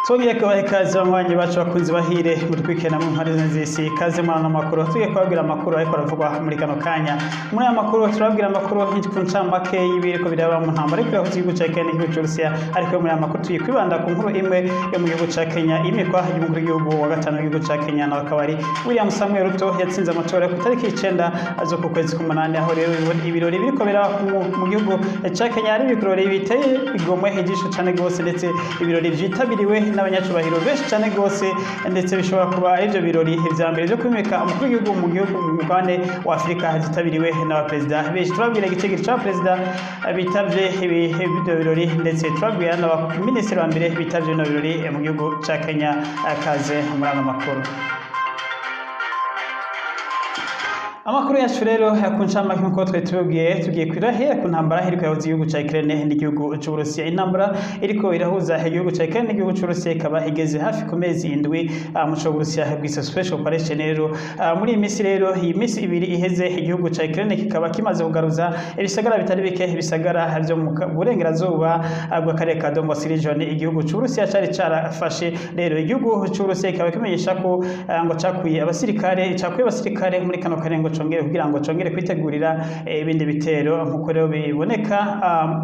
Tugiye kubaha ikaze banywanyi bacu bakunzi bahire mutwikena mu mpande z'isi ikaze mwana makuru tugiye kubabwira amakuru ariko aravugwa muri kano kanya muri aya makuru turababwira amakuru y'ikuncamake y'ibiriko biraba mu ntambara ariko yaho igihugu ca Kenya n'igihugu c'Urusiya ariko muri aya makuru tugiye kwibanda ku nkuru imwe yo mu gihugu ca Kenya imikwa y'umukuru w'igihugu wa gatanu w'igihugu ca Kenya na akabari William Samuel Ruto yatsinze amatora ku tariki 9 zo ku kwezi k'umunani aho rero ibirori biriko biraba mu gihugu ca Kenya ari ibirori biteye igomwe ijisho cane gose ndetse ibirori vyitabiriwe n'abanyacubahiro benshi cyane gose ndetse bishobora kuba ivyo birori vya mbere byo kwimika umukuru w'igihugu mu gihugu mu mugabane wa Afrika zitabiriwe n'abaperezida benshi turabwira igicegero ca perezida bitavye ibyo birori ndetse turabwira n'abaminisitiri ba mbere bitavye no birori mu gihugu ca Kenya akaze muri ano makuru. Amakuru yacu rero yakuncama nkuko tugiye kwirahera ku ntambara iriko yahuza igihugu ca Ukraine n'igihugu c'Uburusiya. Intambara iriko irahuza igihugu ca Ukraine n'igihugu c'Uburusiya ikaba igeze hafi ku mezi indwi mu c'Uburusiya bwise special operation rero muri iyi misi rero iyi misi ibiri iheze igihugu ca Ukraine kikaba kimaze kugaruza ibisagara bitari bike ibisagara byo mu burengerazuba bw'akarere ka Donbas region igihugu c'Uburusiya cari carafashe rero igihugu c'Uburusiya ikaba kimenyesha ko ngo cakuye abasirikare muri kano karengo congere kugira ngo congere kwitegurira ibindi bitero nkuko rero biboneka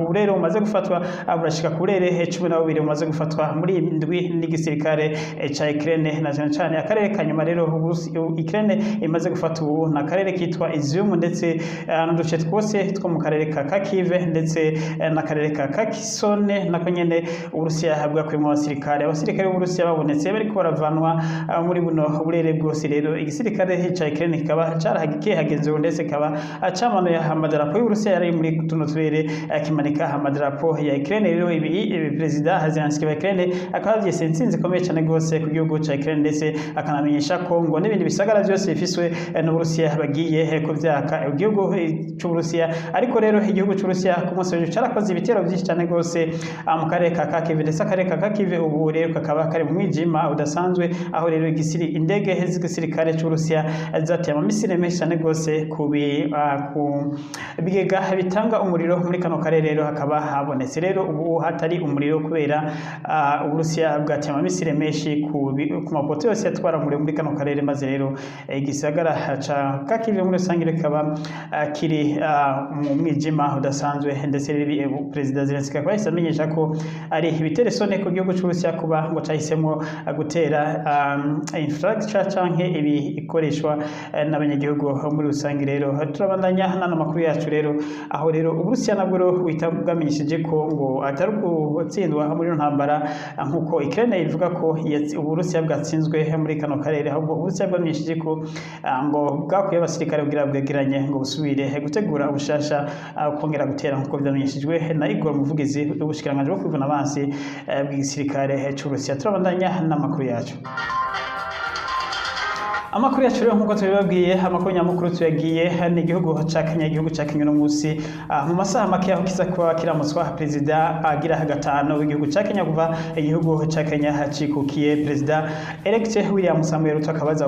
urero umaze gufatwa burashika kurere 12 umaze gufatwa muri indwi n'igisirikare ca Ukraine na cyane akarere kanyuma rero Ukraine imaze gufata ubu na karere kitwa Izium ndetse n'uduce twose two mu karere ka Kharkiv ndetse na karere ka Kherson nako nyene Uburusiya habwa kwimwa abasirikare b'Uburusiya babonetse bariko baravanwa muri buno burere bwose rero igisirikare ca Ukraine kikaba hagenzewe ndetse kaba acamanuye amadarapo y'Uburusiya yari muri tuno turere akimanika amadarapo ya Ukraine rero ibi president Zelensky wa Ukraine akaba yatsinze komeye cyane gose ku gihugu ca Ukraine ndetse akanamenyesha ko ngo n'ibindi bisagara byose bifiswe n'Uburusiya bagiye ku vyaka igihugu c'Uburusiya ariko rero igihugu c'Uburusiya ku munsi w'ejo carakoze ibitero byinshi cyane gose mu karere ka Kharkiv ndetse akarere ka Kharkiv ubu rero kakaba kari mu mwijima udasanzwe aho rero indege z'igisirikare c'Uburusiya zateye amamisire menshi cyane gose ku bigega bitanga umuriro muri kano karere rero hakaba habonetse rero ubu hatari umuriro kubera Uburusiya bwateye amamisire menshi ku mapoto yose yatwara umuriro muri kano karere maze rero igisagara ca Kharkiv muri rusange kikaba kiri mu mwijima udasanzwe ndetse President Zelensky akaba yamenyesha ko ari ibiteresone ku gihugu c'Uburusiya kuba ngo cahisemo gutera infrastructure canke ibikoreshwa n'abanyagihugu muri rusange rero turabandanya nano makuru yacu rero aho rero Uburusiya nabwo witabwamenyesheje ko ngo atari gutsindwa muri ntambara nkuko Ukraine ivuga ko Uburusiya bwatsinzwe muri kano karere ahubwo Uburusiya bwamenyesheje ko ngo bwakuye abasirikare kugira bwegeranye ngo busubire gutegura ubushasha kongera gutera nkuko byamenyeshejwe na Igor Muvugizi w'ubushikiranganje bwo kwivuna abansi bw'igisirikare c'Uburusiya. Turabandanya n'amakuru yacu. Amakuru yacu rero nkuko tubibabwiye amakuru nyamukuru tuyagiye n'igihugu ca Kenya no musi mu masaha make aho kiza kuba kiramutswa president agira gatano w'igihugu ca Kenya kuva igihugu ca Kenya hacikukiye president elect William Samuel Ruto akabaza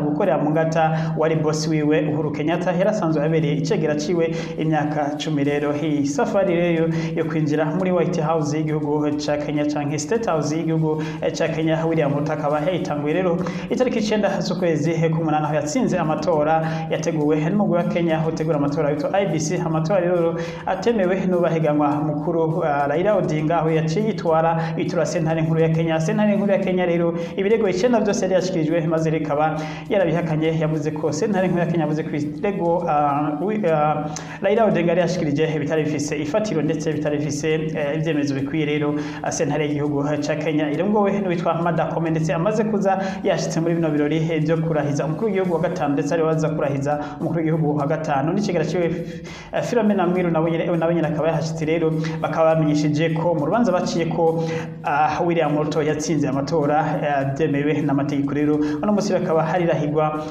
gukorera mu ngata wari boss wiwe Uhuru Kenyatta yarasanzwe abereye icegera ciwe imyaka 10 rero hi safari rero yo kwinjira muri White House y'igihugu ca Kenya canke State House y'igihugu ca Kenya William Ruto akaba yatanguye rero itariki 9 z'ukwezi k'umunani aho yatsinze amatora yateguwe n'umugwi wa Kenya utegura amatora yitwa IBC amatora rero atemewe n'ubahiganwa mukuru Raila Odinga aho yaciye yitura sentare nkuru ya Kenya rero ibirego 9 byose yari yashikirijwe maze rikaba yarabihakanye yavuze ko sentare nkuru ya Kenya yavuze ko ibirego Raila Odinga yari yashikirije bitari bifise ifatiro ndetse bitari bifise ibyemezo bikwiye rero sentare y'igihugu ca Kenya irongowe n'uwitwa Martha Koome ndetse amaze kuza yashitse muri bino birori byo kurahiza umukuru w'igihugu wa gatanu ndetse ari waza kurahiza umukuru w'igihugu wa gatanu n'ikigera ciwe Philomena Mwilu nabonye akaba yahashitse rero bakaba bamenyesheje ko mu rubanza baciye ko William Ruto yatsinze amatora byemewe n'amategeko rero uno musi bakaba harirahirwa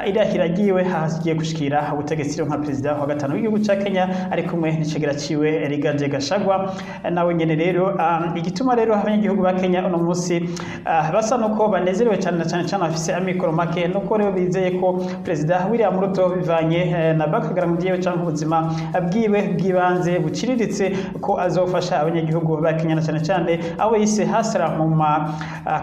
irahiragiwe hagiye gushikira ubutegetsi nka president wa gatanu w'igihugu ca Kenya ari kumwe n'ikigera ciwe Rigathi Gachagua nawe nyene rero igituma rero abanyagihugu ba Kenya uno musi basa nuko banezerewe cyane afise bafise amikoro make nuko rero bizeye ko Perezida William Ruto bivanye na background yiwe canke ubuzima bwiwe bwibanze buciriritse ko azofasha abanyagihugu ba Kenya cyane cyane abo yise hasra mu ma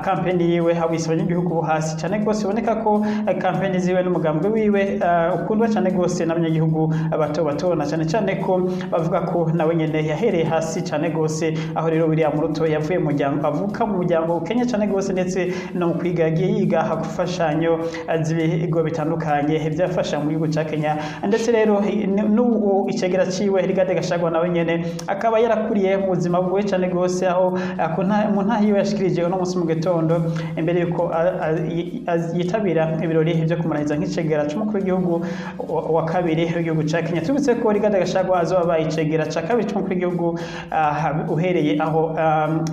campaign yiwe abo yise abanyagihugu bo hasi cyane gose boneka ko campaign ziwe n'umugambwe wiwe ukundwa cyane gose n'abanyagihugu bato bato na cyane cyane ko bavuga ko nawe nyene yahereye hasi cyane gose aho rero William Ruto yavuye mu muryango avuka mu muryango Kenya cyane gose ndetse no kwiga yagiye yiga hakufashanyo z'ibigo bitandukanye byafasha mu gihugu cya Kenya ndetse rero n'ubu icegera ciwe Rigathi Gachagua nawe nyene akaba yarakuriye mu buzima bwe cyane gose aho mu ntahiwe yashikirije no musi mu gitondo imbere yuko yitabira ibirori byo kumurahiza nk'icegera cy'umukuru w'igihugu wa kabiri w'igihugu cya Kenya tubitse ko Rigathi Gachagua azoba icegera cya kabiri cy'umukuru w'igihugu uhereye aho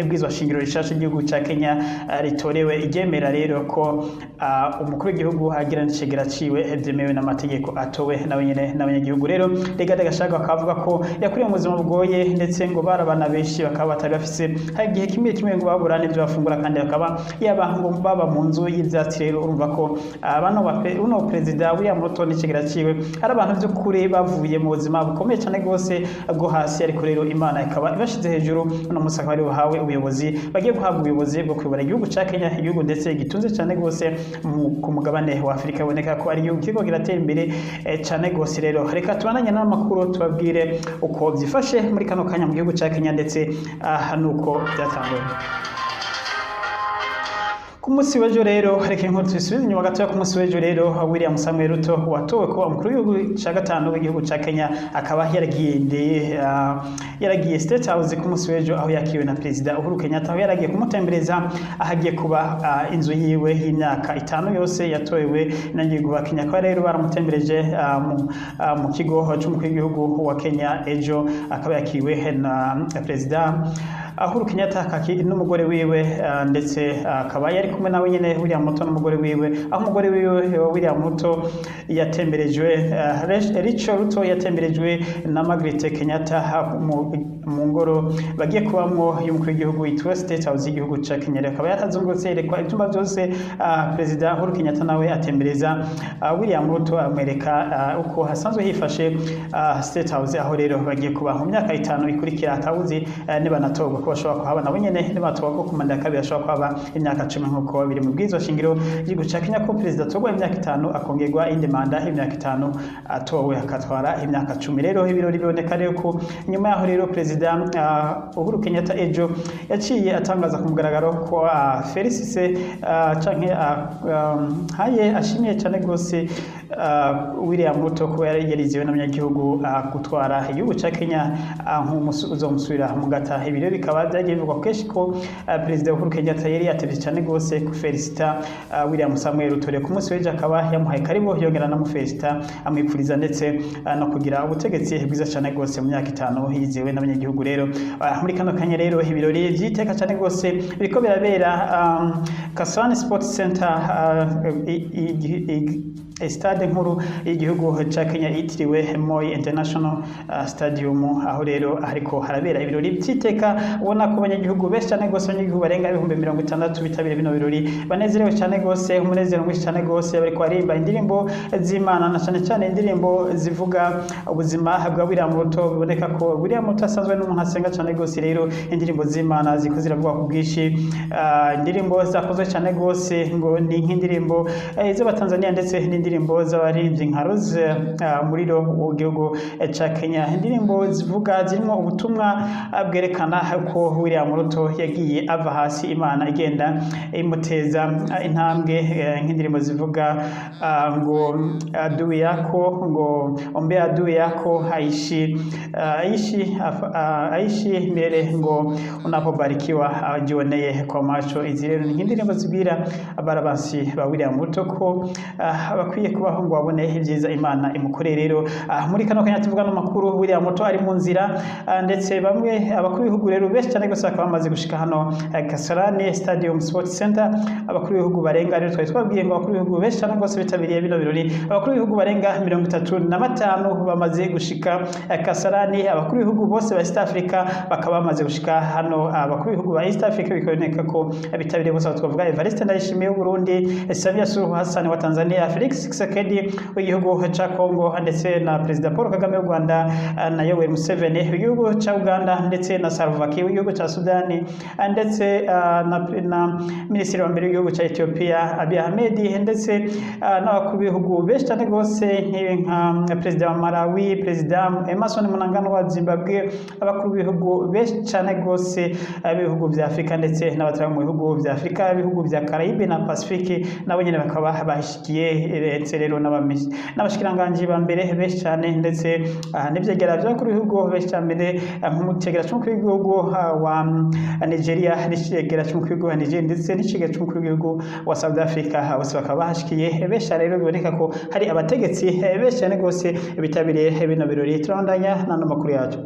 ibwizwa shingiro rishasha igihugu cya Kenya ritorewe igemera rero ko umukuru w'igihugu agira n'icegera ciwe byemewe n'amategeko atowe nawe nyene n'abanyagihugu rero Rigathi Gachagua akavuga ko yakuriye mu buzima bugoye ndetse ngo barabana benshi bakaba batari bafise hari igihe kimwe ngo baburane ibyo bafungura kandi bakaba yaba ngo baba mu nzu y'ivyatsi rero urumva ko uno Perezida William Ruto n'icegera ciwe ari abantu by'ukuri bavuye mu buzima bukomeye cyane gose bwo hasi ariko rero Imana ikaba ibashize hejuru no musaka bari buhawe ubuyobozi bagiye guhabwa ubuyobozi bwo kuyobora igihugu cya Kenya igihugu ndetse gitunze cyane gose ku mugabane wa Afrika boneka ko ari igihugu kiriko kiratera imbere cyane gose rero reka tubananye n'amakuru tubabwire uko byifashe muri kano kanya mu gihugu cya Kenya ndetse nuko byatanguye ku munsi w'ejo rero reka inkuru tuyisubize inyuma gatoya ku munsi w'ejo rero William Samuel Ruto watowe ko umukuru w'igihugu cya gatanu w'igihugu cya Kenya akaba yaragiye State House ku munsi w'ejo aho yakiriwe na Perezida Uhuru Kenyatta aho yaragiye kumutembereza ahagiye kuba inzu yiwe y'imyaka 5 yose yatowe n'agihugu wa Kenya ko rero baramutembereje mu kigo cy'umukuru w'igihugu wa Kenya ejo akaba yakiriwe na Perezida Uhuru Kenyatta n'umugore wiwe ndetse akaba yari kumwe nawe nyene William Ruto n'umugore wiwe aho umugore wiwe William Ruto yatemberejwe Rachel Ruto yatemberejwe na Margaret Kenyatta mu ngoro bagiye kubamwo y'umukuru w'igihugu yitwa State House y'igihugu cya Kenya akaba yarazungurutse yerekwa ibyumba byose Perezida Uhuru Kenyatta nawe atembereza William Ruto amwereka uko hasanzwe hifashe State House aho rero bagiye kuba mu myaka 5 ikurikira atawuzi nibanatorwa ko bashobora kuhaba nabo nyene nibatorwa ko kumanda kabiri ashobora kuhaba imyaka 10 nkuko biri mu bwizwa shingiro y'igihugu cya Kenya ko Perezida atorwa imyaka 5 akongerwa indi manda y'imyaka 5 atowe akatwara imyaka 10 rero ibirori biboneka rero ko nyuma yaho rero Perezida Uhuru Kenyatta ejo yaciye atangaza ku mugaragaro ko Felicite canke haye ashimiye cyane gose William Ruto ko yariziwe n'abanyagihugu gutwara igihugu cya Kenya nk'umusi uzomusubira mu gata ibiro bikaba byagiye bivugwa kenshi ko Perezida Uhuru Kenyatta yari yatevye cyane gose ku Felicita William Samuel Ruto ku munsi w'ejo akaba yamuhaye karibu yongera na mu Felicita amwipfuriza ndetse no kugira ubutegetsi bwiza cyane gose mu myaka 5 yizewe n'abanyagihugu rero muri kano kanya rero ibirori byiteka cyane gose biriko birabera Kasarani Sports Center stade nkuru y'igihugu cya Kenya yitiriwe Moi International Stadium aho rero ariko harabera ibirori byiteka ubona ko abanyagihugu benshi cyane gose abanyagihugu barenga 60,000 bitabira bino birori banezerewe cyane gose umunezero mwinshi cyane gose bari kwarimba indirimbo z'Imana na cyane indirimbo zivuga ubuzima bwa William Ruto biboneka ko William Ruto asanzwe n'umuntu asenga cyane gose rero indirimbo z'Imana ziko ziravuga ku bwishi indirimbo zakozwe cyane gose ngo ni nk'indirimbo z'Abatanzania ndetse n'indirimbo z'abaririmbyi nka Rose muriro w'igihugu cya Kenya indirimbo zivuga zirimo ubutumwa bwerekana ko William Ruto yagiye ava hasi Imana igenda imuteza intambwe nk'indirimbo zivuga ngo adui yako ngo ombe adui yako aishi mbele ngo unapobarikiwa ajioneye kwa macho izi rero ni indirimbo zibwira abarabansi ba William Ruto ko akwiye kubaho ngo abone ibyiza Imana imukorere. Rero muri kano kanya tuvuga no makuru William Ruto ari mu nzira ndetse bamwe abakuru b'ibihugu rero benshi cyane gose bakaba bamaze gushika hano Kasarani Stadium Sports Center. Abakuru b'ibihugu barenga rero twabwiye ngo abakuru b'ibihugu benshi cyane gose bitabiriye bino birori. Abakuru b'ibihugu barenga 35 bamaze gushika Kasarani. Abakuru b'ibihugu bose ba East Africa bakaba bamaze gushika hano. Abakuru b'ibihugu ba East Africa bikaboneka ko bitabiriye bose twavuga Evariste Ndayishimiye w'u Burundi, Samia Suluhu Hassan wa Tanzania, Felix Tshisekedi w'igihugu ca Congo ndetse na President Paul Kagame w'u Rwanda na Yoweri Museveni w'igihugu ca Uganda ndetse na Salva Kiir w'igihugu ca Sudani ndetse na Minisitiri wa mbere w'igihugu ca Ethiopia Abiy Ahmed ndetse n'abakuru b'ibihugu benshi cyane gose nka President wa Malawi, President Emmerson Mnangagwa wa Zimbabwe, abakuru b'ibihugu benshi cyane gose b'ibihugu vya Afrika ndetse n'abatari mu bihugu vya Afrika, ibihugu vya Caraïbe na Pacifique nabo nyene bakaba bashikiye rero n'abashikiranganje ba mbere benshi cyane ndetse n'ivyegera by'abakuru b'ibihugu benshi cyane nk'umutegera cy'umukuru w'igihugu wa Nigeria n'ikigera cy'umukuru w'igihugu wa Nigeria ndetse n'ikigera cy'umukuru w'igihugu wa South Africa bose bakaba bashikiye benshi rero biboneka ko hari abategetsi benshi cyane gose bitabiriye bino birori. Turandanya n'ano makuru yacu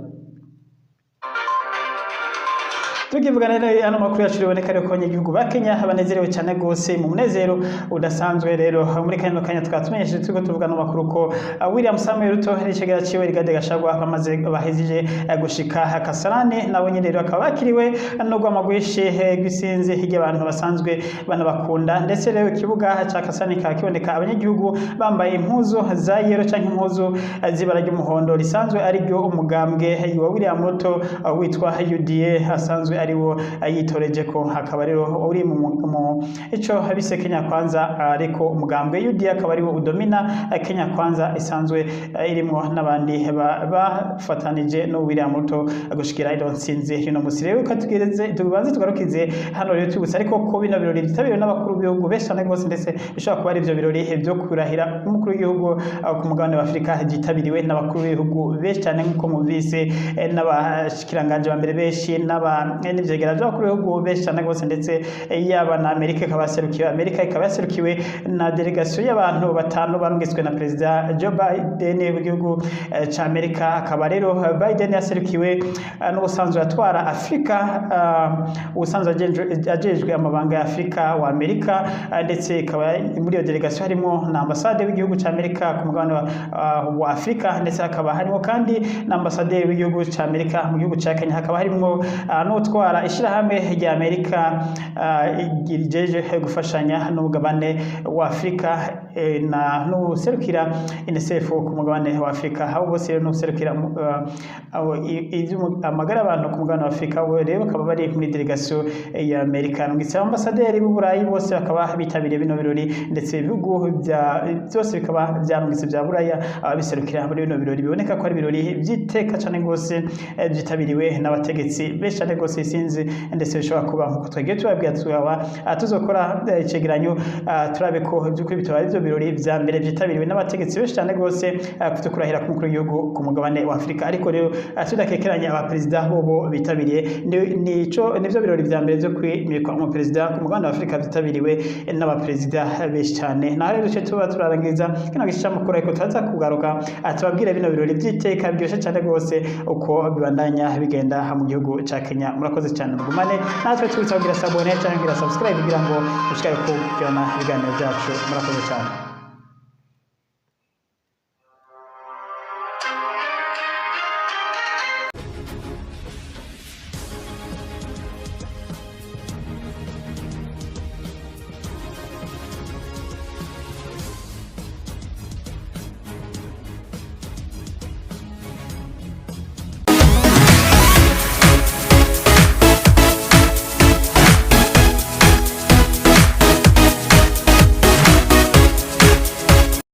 tugivugana rero ano makuru yacu riboneka rero ko abanyagihugu ba Kenya banezerewe cyane gose mu munezero udasanzwe. Rero muri kano kanya twatumenyesheje turiko tuvugana amakuru ko William Samuel Ruto n'ikigera ciwe Rigathi Gachagua bamaze bahezije gushika Kasarani. Nabo nyine rero akaba bakiriwe no gwamagwishe gwisinze hirya abantu basanzwe banabakunda ndetse rero ikibuga ca Kasarani kakiboneka abanyagihugu bambaye impuzu za yero canke impuzu zibara ry'umuhondo risanzwe ari ryo umugambwe wa William Ruto witwa UDA asanzwe ariwo yitoreje ko hakaba rero uri mu ico habise Kenya Kwanza ariko umugambwe UDA akaba ariwo udomina Kenya Kwanza isanzwe irimo n'abandi bafatanije no William Ruto gushikira iro nsinze rino musire ukatugereze tubanze tugarukize hano rero tubutse ariko ko bino birori bitabiriwe n'abakuru b'ibihugu benshi cyane gose ndetse bishobora kuba ari byo birori byo kurahira umukuru w'igihugu ku mugabane wa Afrika gitabiriwe n'abakuru b'ibihugu benshi cyane nk'uko muvise n'abashikiranganje ba mbere benshi n'ivyegera by'abakuru b'ibihugu benshi cyane gose ndetse yaba na Amerika ikaba yaserukiwe na delegation y'abantu batanu barungitswe na President Joe Biden w'igihugu ca Amerika. Akaba rero Biden yaserukiwe n'ubusanzwe atwara Afrika ubusanzwe ajejwe amabanga ya Afrika wa Amerika ndetse ikaba muri iyo delegation harimo na ambassade w'igihugu ca Amerika ku mugabane wa Afrika ndetse hakaba harimo kandi na ambasaderi w'igihugu ca Amerika mu gihugu ca Kenya. Hakaba harimo n'utwara ishirahamwe rya Amerika rijeje gufashanya n'umugabane wa Afrika na n'userukira UNICEF ku mugabane wa Afrika. Abo bose rero n'userukira amagara abantu ku mugabane wa Afrika rero bakaba bari muri delegation ya Amerika. Ngitse ambasaderi b'u Burayi bose bakaba bitabiriye bino birori ndetse ibihugu byose bikaba byarungitse bya Buraya ababiserukira muri bino birori. Biboneka ko ari birori byiteka cyane gose byitabiriwe n'abategetsi benshi cyane gose isinzi ndetse bishobora kuba nkuko twagiye tubabwira tuzokora icegeranyo turabe ko by'ukuri bitaba ari byo birori vya mbere byitabiriwe n'abategetsi benshi cyane gose kuko kurahira ku mukuru w'igihugu ku mugabane wa Afrika. Ariko rero tudakekeranya abaperezida bobo bitabiriye nivyo birori vya mbere byo kwimikwa mu perezida ku mugabane wa Afrika byitabiriwe n'abaperezida benshi cyane. Na rero tuba turarangiza kino gisha mukuru ariko turaza kugaruka tubabwira bino birori byiteka byoshe cyane gose uko bibandanya bigenda mu gihugu ca Kenya. Murakoze cyane mugumane natwe tubitsabwira sabone cyangwa subscribe kugira ngo ushikare ko cyana ibiganiro byacu. Murakoze cyane.